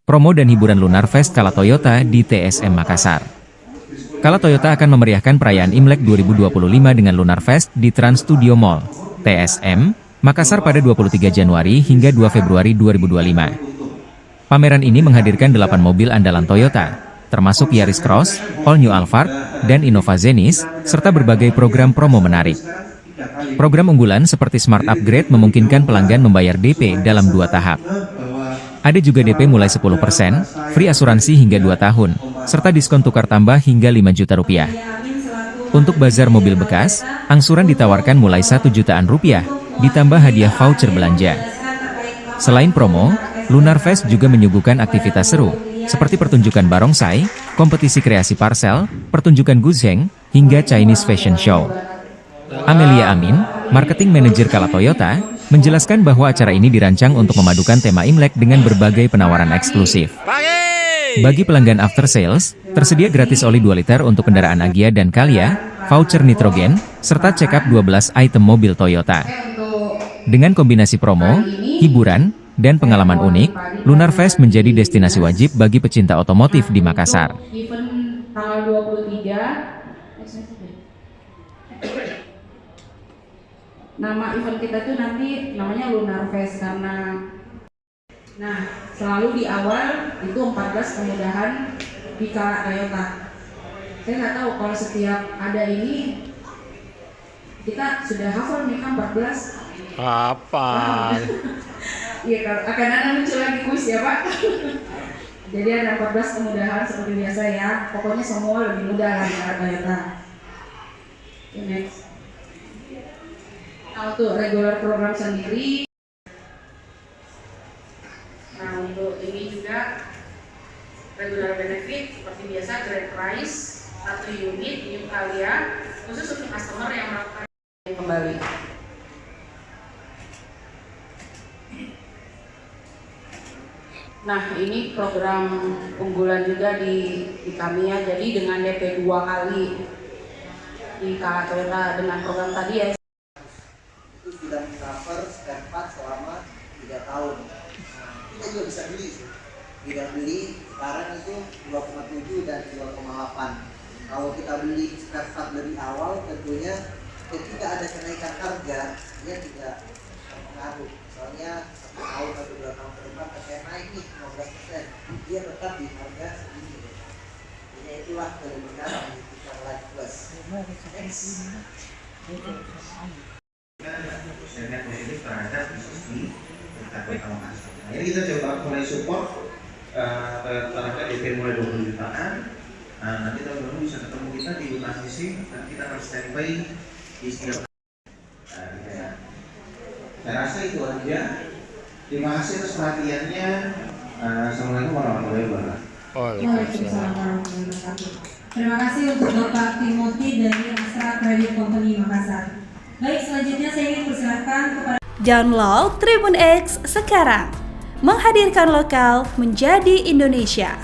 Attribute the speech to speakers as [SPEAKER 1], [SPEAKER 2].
[SPEAKER 1] Promo dan hiburan Lunar Fest Kala Toyota di TSM Makassar. Kala Toyota akan memeriahkan perayaan Imlek 2025 dengan Lunar Fest di Trans Studio Mall, TSM, Makassar pada 23 Januari hingga 2 Februari 2025. Pameran ini menghadirkan 8 mobil andalan Toyota, termasuk Yaris Cross, All New Alphard, dan Innova Zenith, serta berbagai program promo menarik. Program unggulan seperti Smart Upgrade memungkinkan pelanggan membayar DP dalam 2 tahap. Ada juga DP mulai 10%, free asuransi hingga 2 tahun, serta diskon tukar tambah hingga 5 juta rupiah. Untuk bazar mobil bekas, angsuran ditawarkan mulai 1 jutaan rupiah, ditambah hadiah voucher belanja. Selain promo, Lunar Fest juga menyuguhkan aktivitas seru, seperti pertunjukan barongsai, kompetisi kreasi parcel, pertunjukan guzheng, hingga Chinese Fashion Show. Amelia Amin, marketing manajer Kala Toyota, menjelaskan bahwa acara ini dirancang untuk memadukan tema Imlek dengan berbagai penawaran eksklusif. Bagi pelanggan after sales, tersedia gratis oli 2 liter untuk kendaraan Agya dan Calya, voucher nitrogen, serta check-up 12 item mobil Toyota. Dengan kombinasi promo, hiburan, dan pengalaman unik, Lunar Fest menjadi destinasi wajib bagi pecinta otomotif di Makassar.
[SPEAKER 2] Event tanggal 23, nama event kita tuh nanti namanya Lunar Fest karena selalu di awal itu 14 kemudahan di Kala Toyota. Saya nggak tahu kalau setiap ada ini kita sudah hafal nih kan 14
[SPEAKER 3] apa?
[SPEAKER 2] Iya, akan ada muncul lagi kuis ya Pak. Jadi ada 14 kemudahan seperti biasa ya. Pokoknya semua lebih mudah lah di Kala Toyota. Okay, next. Nah, untuk regular program sendiri, nah untuk ini juga regular benefit seperti biasa grand prize 1 unit new Calya khusus untuk customer yang melakukan kembali. Nah ini program unggulan juga di kami ya, jadi dengan DP 2 kali di Kala Toyota dengan program tadi ya.
[SPEAKER 4] Sudah cover spare part selama 3 tahun. Nah, kita juga bisa beli sih. Tidak beli sekarang itu 2,7 dan 2,8. Kalau kita beli spare part dari awal, tentunya ketika ada kenaikan harga, dia tidak terpengaruh. Misalnya 1 tahun atau 2 tahun ke depan terkait naik nih 15%, dia tetap di harga segini. Jadi itulah kelebihan dari kita Light Plus. Next.
[SPEAKER 5] Dengan positif terhadap bisnis di Kota Makassar. Nah, ini kita coba mulai support terhadap DP mulai 20 jutaan. Nah, nanti teman-teman bisa ketemu kita di Lunas Leasing dan kita akan standby di setiap. Saya rasa itu aja. Terima kasih atas perhatiannya. Assalamualaikum warahmatullahi wabarakatuh.
[SPEAKER 2] Waalaikumsalam warahmatullahi wabarakatuh. Terima kasih untuk Bapak Timothy dari Astra Credit Company Makassar. Baik, selanjutnya saya ingin persilakan kepada
[SPEAKER 6] Download Tribun X sekarang, menghadirkan lokal menjadi Indonesia.